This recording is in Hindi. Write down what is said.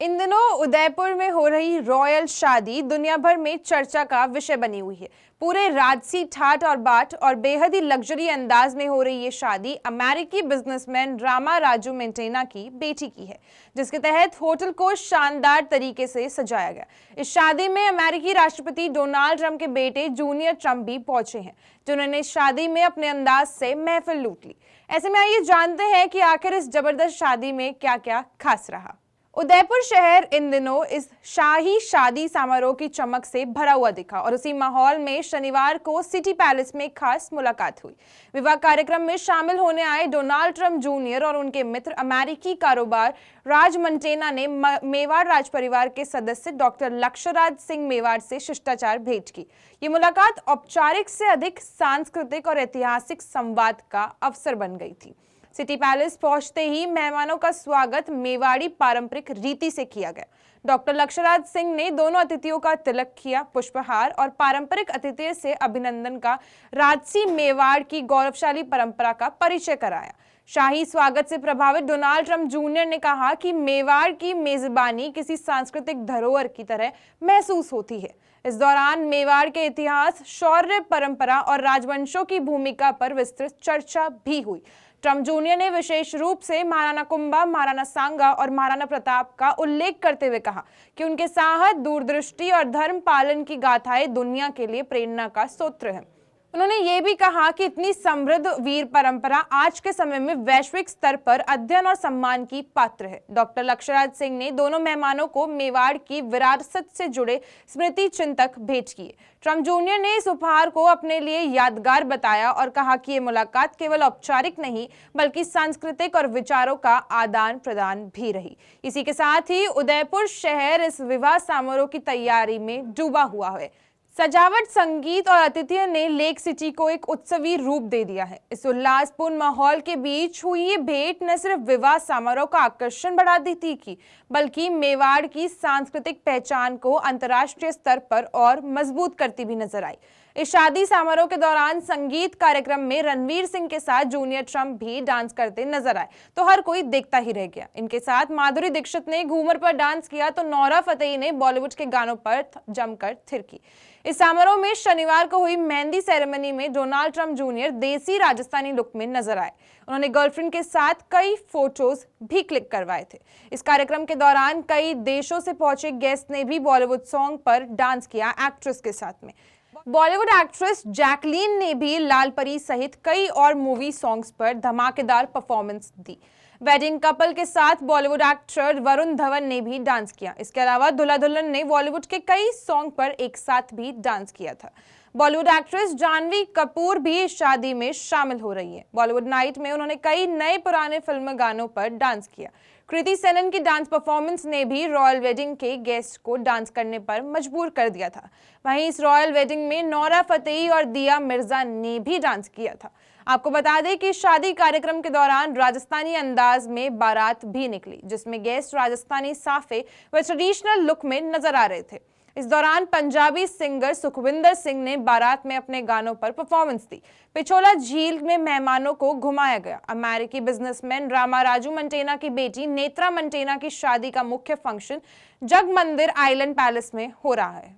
इन दिनों उदयपुर में हो रही रॉयल शादी दुनिया भर में चर्चा का विषय बनी हुई है। पूरे राजसी ठाट और बाट और बेहद ही लग्जरी अंदाज में हो रही ये शादी अमेरिकी बिजनेसमैन रामा राजू मेंटेना की बेटी की है, जिसके तहत होटल को शानदार तरीके से सजाया गया। इस शादी में अमेरिकी राष्ट्रपति डोनाल्ड ट्रंप के बेटे जूनियर ट्रंप भी पहुंचे हैं, जिन्होंने शादी में अपने अंदाज से महफिल लूट ली। ऐसे में आइए जानते हैं कि आखिर इस जबरदस्त शादी में क्या क्या खास रहा। उदयपुर शहर इन दिनों इस शाही शादी समारोह की चमक से भरा हुआ दिखा और उसी माहौल में शनिवार को सिटी पैलेस में खास मुलाकात हुई। विवाह कार्यक्रम में शामिल होने आए डोनाल्ड ट्रंप जूनियर और उनके मित्र अमेरिकी कारोबार राज मेंटेना ने मेवाड़ राज परिवार के सदस्य डॉक्टर लक्षराज सिंह मेवाड़ से शिष्टाचार भेंट की। ये मुलाकात औपचारिक से अधिक सांस्कृतिक और ऐतिहासिक संवाद का अवसर बन गई थी। सिटी पैलेस पहुंचते ही मेहमानों का स्वागत मेवाड़ी पारंपरिक रीति से किया गया। डॉक्टर लक्षराज सिंह ने दोनों अतिथियों का तिलक किया, पुष्पहार और पारंपरिक अतिथि से अभिनंदन का राजसी मेवाड़ की गौरवशाली परंपरा का परिचय कराया। शाही स्वागत से प्रभावित डोनाल्ड ट्रंप जूनियर ने कहा कि मेवाड़ की मेजबानी किसी सांस्कृतिक धरोहर की तरह महसूस होती है। इस दौरान मेवाड़ के इतिहास, शौर्य परंपरा और राजवंशों की भूमिका पर विस्तृत चर्चा भी हुई। ट्रंप जूनियर ने विशेष रूप से महाराणा कुंभा, महाराणा सांगा और महाराणा प्रताप का उल्लेख करते हुए कहा कि उनके साहस, दूरदृष्टि और धर्म पालन की गाथाएं दुनिया के लिए प्रेरणा का स्रोत है। उन्होंने ये भी कहा कि इतनी समृद्ध वीर परंपरा आज के समय में वैश्विक स्तर पर अध्ययन और सम्मान की पात्र है। डॉक्टर लक्षराज सिंह ने दोनों मेहमानों को मेवाड़ की विरासत से जुड़े स्मृति चिन्हक भेंट किए। ट्रंप जूनियर ने इस उपहार को अपने लिए यादगार बताया और कहा कि ये मुलाकात केवल औपचारिक नहीं बल्कि सांस्कृतिक और विचारों का आदान प्रदान भी रही। इसी के साथ ही उदयपुर शहर इस विवाह समारोह की तैयारी में डूबा हुआ है। सजावट, संगीत और अतिथियों ने लेक सिटी को एक उत्सवी रूप दे दिया है। इस उल्लासपूर्ण माहौल के बीच हुई ये भेंट न सिर्फ विवाह समारोह का आकर्षण बढ़ा देती की, बल्कि मेवाड़ की सांस्कृतिक पहचान को अंतर्राष्ट्रीय स्तर पर और मजबूत करती भी नजर आई। इस शादी समारोह के दौरान संगीत कार्यक्रम में रणवीर सिंह के साथ जूनियर ट्रंप भी डांस करते नजर आए, तो हर कोई देखता ही रह गया। इनके साथ माधुरी दीक्षित ने घूमर पर डांस किया, तो नोरा फतेही ने बॉलीवुड के गानों पर जमकर थिरकी। इस समारोह में शनिवार को हुई मेहंदी सेरेमनी में डोनाल्ड ट्रंप जूनियर देसी राजस्थानी लुक में नजर आए। उन्होंने गर्लफ्रेंड के साथ कई फोटोज भी क्लिक करवाए थे। इस कार्यक्रम के दौरान कई देशों से पहुंचे गेस्ट ने भी बॉलीवुड सॉन्ग पर डांस किया एक्ट्रेस के साथ में। बॉलीवुड एक्ट्रेस जैकलीन ने भी लाल परी सहित कई और मूवी सॉन्ग्स पर धमाकेदार परफॉर्मेंस दी। वेडिंग कपल के साथ बॉलीवुड एक्टर वरुण धवन ने भी डांस किया। इसके अलावा दूल्हा दुल्हन ने बॉलीवुड के कई सॉन्ग पर एक साथ भी डांस किया था। बॉलीवुड एक्ट्रेस जानवी कपूर भी इस शादी में शामिल हो रही है। बॉलीवुड नाइट में उन्होंने कई नए पुराने फिल्म गानों पर डांस किया। कृति सेनन की डांस परफॉर्मेंस ने भी रॉयल वेडिंग के गेस्ट को डांस करने पर मजबूर कर दिया था। वहीं इस रॉयल वेडिंग में नोरा फतेही और दिया मिर्जा ने भी डांस किया था। आपको बता दें कि शादी कार्यक्रम के दौरान राजस्थानी अंदाज में बारात भी निकली, जिसमें गेस्ट राजस्थानी साफे व ट्रेडिशनल लुक में नजर आ रहे थे। इस दौरान पंजाबी सिंगर सुखविंदर सिंह ने बारात में अपने गानों पर परफॉर्मेंस दी। पिछोला झील में मेहमानों को घुमाया गया। अमेरिकी बिजनेसमैन रामा राजू मेंटेना की बेटी नेत्रा मेंटेना की शादी का मुख्य फंक्शन जग मंदिर आइलैंड पैलेस में हो रहा है।